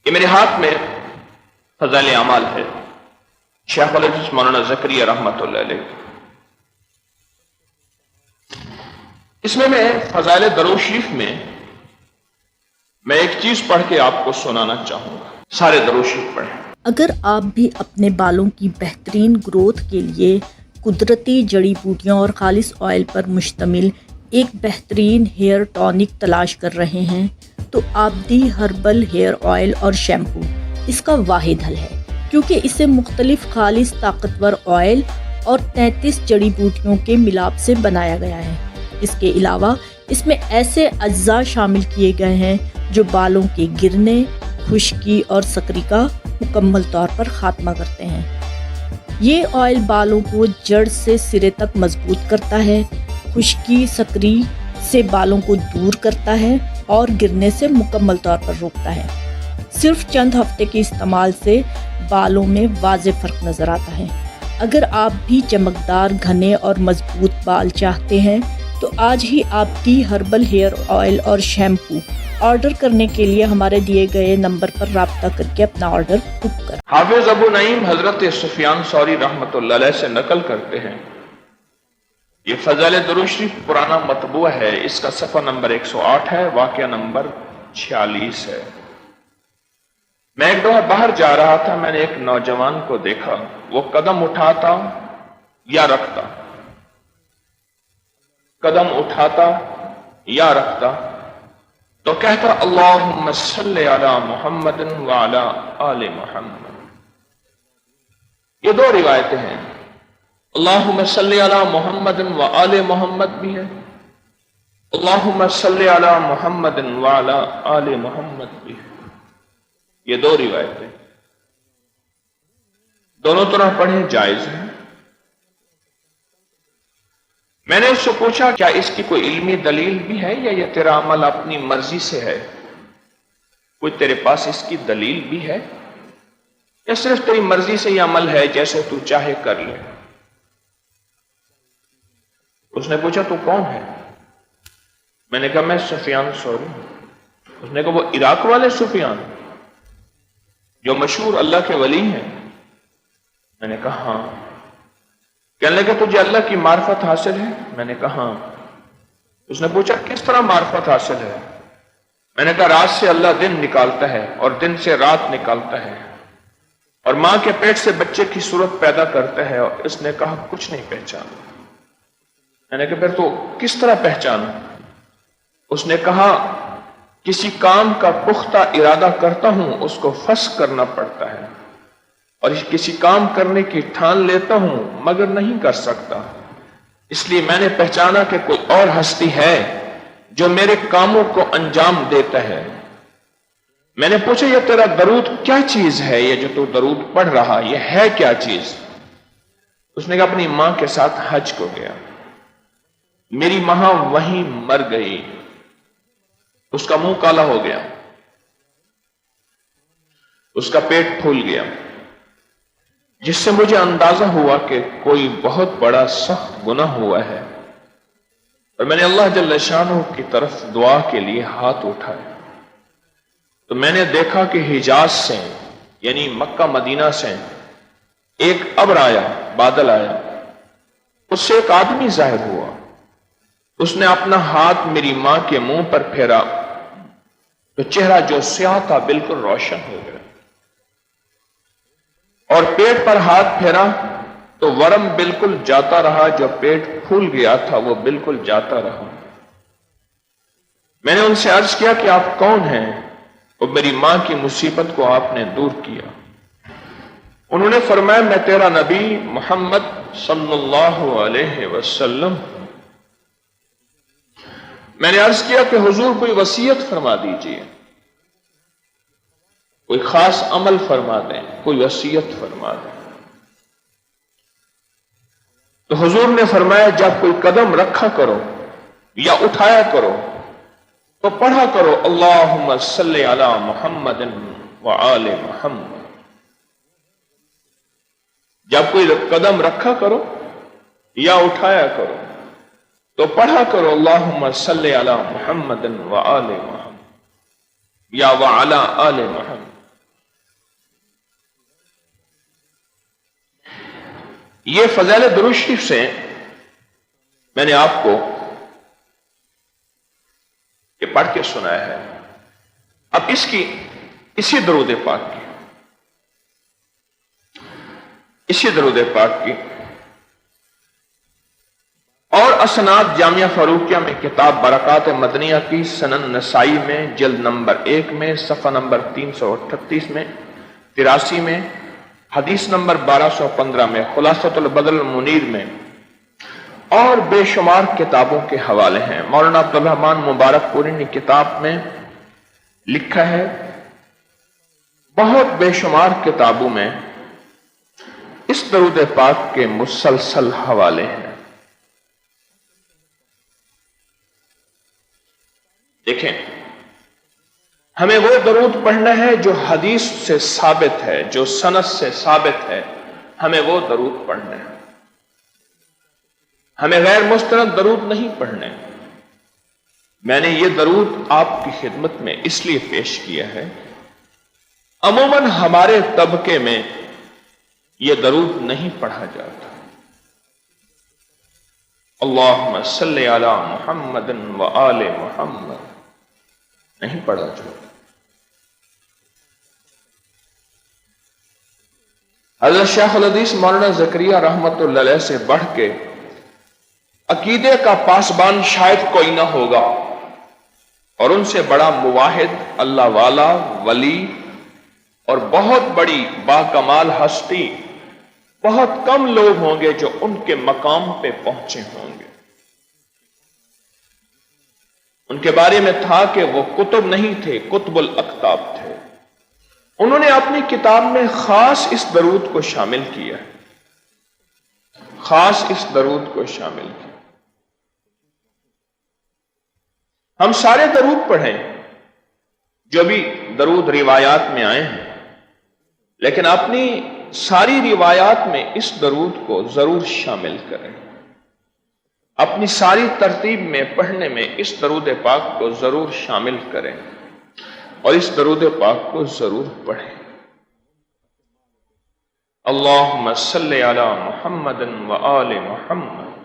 یہ میرے ہاتھ میں فضائل اعمال ہے، شیخ الحدیث مولانا زکریا رحمۃ اللہ علیہ۔ اس میں فضائل درود شریف میں ایک چیز پڑھ کے آپ کو سنانا چاہوں گا۔ سارے درود شریف پڑھیں۔ اگر آپ بھی اپنے بالوں کی بہترین گروتھ کے لیے قدرتی جڑی بوٹیوں اور خالص آئل پر مشتمل ایک بہترین ہیئر ٹونک تلاش کر رہے ہیں تو آبدی ہربل ہیئر آئل اور شیمپو اس کا واحد حل ہے، کیونکہ اسے مختلف خالص طاقتور آئل اور 33 جڑی بوٹیوں کے ملاپ سے بنایا گیا ہے۔ اس کے علاوہ اس میں ایسے اجزاء شامل کیے گئے ہیں جو بالوں کے گرنے، خشکی اور سکری کا مکمل طور پر خاتمہ کرتے ہیں۔ یہ آئل بالوں کو جڑ سے سرے تک مضبوط کرتا ہے، خشکی سکری سے بالوں کو دور کرتا ہے اور گرنے سے مکمل طور پر روکتا ہے۔ صرف چند ہفتے کے استعمال سے بالوں میں واضح فرق نظر آتا ہے۔ اگر آپ بھی چمکدار، گھنے اور مضبوط بال چاہتے ہیں تو آج ہی آپ کی ہربل ہیئر آئل اور شیمپو آرڈر کرنے کے لیے ہمارے دیے گئے نمبر پر رابطہ کر کے اپنا آرڈر بک کریں۔ حافظ ابو نعیم حضرت سفیان ثوری رحمۃ اللہ علیہ سے نقل کرتے ہیں، یہ فضائل درود شریف پرانا مطبوع ہے، اس کا صفحہ نمبر 108 ہے، واقعہ نمبر 46 ہے۔ میں ایک دفعہ باہر جا رہا تھا، میں نے ایک نوجوان کو دیکھا، وہ قدم اٹھاتا یا رکھتا، قدم اٹھاتا یا رکھتا تو کہتا اللہم صلی علی محمد وعلی آل محمد۔ یہ دو روایتیں ہیں، اللہم صلی علی محمد وآل محمد بھی ہے، اللہم صلی علی محمد وعلی آل محمد بھی ہے۔ یہ دو روایتیں دونوں طرح پڑھیں جائز ہیں۔ میں نے اس سے پوچھا کیا اس کی کوئی علمی دلیل بھی ہے یا یہ تیرا عمل اپنی مرضی سے ہے؟ کوئی تیرے پاس اس کی دلیل بھی ہے یا صرف تیری مرضی سے یہ عمل ہے، جیسے تو چاہے کر لے؟ اس نے پوچھا تو کون ہے؟ میں نے کہا میں سفیان ثوری ہوں۔ اس نے کہا وہ عراق والے سفیان جو مشہور اللہ کے ولی ہیں؟ میں نے کہا ہاں۔ کہنے لگا تجھے اللہ کی معرفت حاصل ہے؟ میں نے کہا ہاں۔ اس نے پوچھا کس طرح معرفت حاصل ہے؟ میں نے کہا رات سے اللہ دن نکالتا ہے اور دن سے رات نکالتا ہے اور ماں کے پیٹ سے بچے کی صورت پیدا کرتا ہے۔ اور اس نے کہا کچھ نہیں پہچانا۔ میں نے کہا پھر تو کس طرح پہچانا؟ اس نے کہا کسی کام کا پختہ ارادہ کرتا ہوں، اس کو فسخ کرنا پڑتا ہے، اور کسی کام کرنے کی ٹھان لیتا ہوں مگر نہیں کر سکتا، اس لیے میں نے پہچانا کہ کوئی اور ہستی ہے جو میرے کاموں کو انجام دیتا ہے۔ میں نے پوچھا یہ تیرا درود کیا چیز ہے؟ یہ جو تو درود پڑھ رہا یہ ہے کیا چیز؟ اس نے کہا اپنی ماں کے ساتھ حج کو گیا، میری ماں وہیں مر گئی، اس کا منہ کالا ہو گیا، اس کا پیٹ پھول گیا، جس سے مجھے اندازہ ہوا کہ کوئی بہت بڑا سخت گناہ ہوا ہے، اور میں نے اللہ جل شانہ کی طرف دعا کے لیے ہاتھ اٹھائے تو میں نے دیکھا کہ حجاز سے یعنی مکہ مدینہ سے ایک ابر آیا، بادل آیا، اس سے ایک آدمی ظاہر ہوا، اس نے اپنا ہاتھ میری ماں کے منہ پر پھیرا تو چہرہ جو سیاہ تھا بالکل روشن ہو گیا، اور پیٹ پر ہاتھ پھیرا تو ورم بالکل جاتا رہا، جو پیٹ پھول گیا تھا وہ بالکل جاتا رہا۔ میں نے ان سے عرض کیا کہ آپ کون ہیں؟ اور میری ماں کی مصیبت کو آپ نے دور کیا۔ انہوں نے فرمایا میں تیرا نبی محمد صلی اللہ علیہ وسلم۔ میں نے عرض کیا کہ حضور کوئی وصیت فرما دیجئے، کوئی خاص عمل فرما دیں، کوئی وصیت فرما دیں۔ تو حضور نے فرمایا جب کوئی قدم رکھا کرو یا اٹھایا کرو تو پڑھا کرو اللہم صلی علی محمد وآل محمد۔ جب کوئی قدم رکھا کرو یا اٹھایا کرو تو پڑھا کرو اللہم صلی علی محمد وآل محمد یا وعلی آل محمد۔ یہ فضائل درود شریف سے میں نے آپ کو یہ پڑھ کے سنایا ہے. اب اسی درود پاک کی اور اسناد جامعہ فاروقیہ میں کتاب برکات مدنیہ کی، سنن نسائی میں جلد نمبر 1 میں صفحہ نمبر 338 میں، 83 میں، حدیث نمبر 1215 میں، خلاصۃ البدر المنیر میں اور بے شمار کتابوں کے حوالے ہیں. مولانا عبد الرحمن مبارک پوری نے کتاب میں لکھا ہے، بہت بے شمار کتابوں میں اس درود پاک کے مسلسل حوالے ہیں. دیکھیں، ہمیں وہ درود پڑھنا ہے جو حدیث سے ثابت ہے، جو سند سے ثابت ہے، ہمیں وہ درود پڑھنا ہے. ہمیں غیر مستند درود نہیں پڑھنے. میں نے یہ درود آپ کی خدمت میں اس لیے پیش کیا ہے، عموماً ہمارے طبقے میں یہ درود نہیں پڑھا جاتا. اللہم صلی علی محمد و آل محمد نہیں پڑھا جاتا. حضرت شیخ الحدیث مولانا زکریہ رحمت اللہ علیہ سے بڑھ کے عقیدے کا پاسبان شاید کوئی نہ ہوگا، اور ان سے بڑا مواحد، اللہ والا، ولی اور بہت بڑی باکمال ہستی بہت کم لوگ ہوں گے جو ان کے مقام پہ پہنچے ہوں گے. ان کے بارے میں تھا کہ وہ کتب نہیں تھے، کتب الاقطاب تھے. انہوں نے اپنی کتاب میں خاص اس درود کو شامل کیا، خاص اس درود کو شامل کیا. ہم سارے درود پڑھیں جو بھی درود روایات میں آئے ہیں، لیکن اپنی ساری روایات میں اس درود کو ضرور شامل کریں. اپنی ساری ترتیب میں پڑھنے میں اس درود پاک کو ضرور شامل کریں اور اس درود پاک کو ضرور پڑھیں. اللہم صلی علی محمد و آل محمد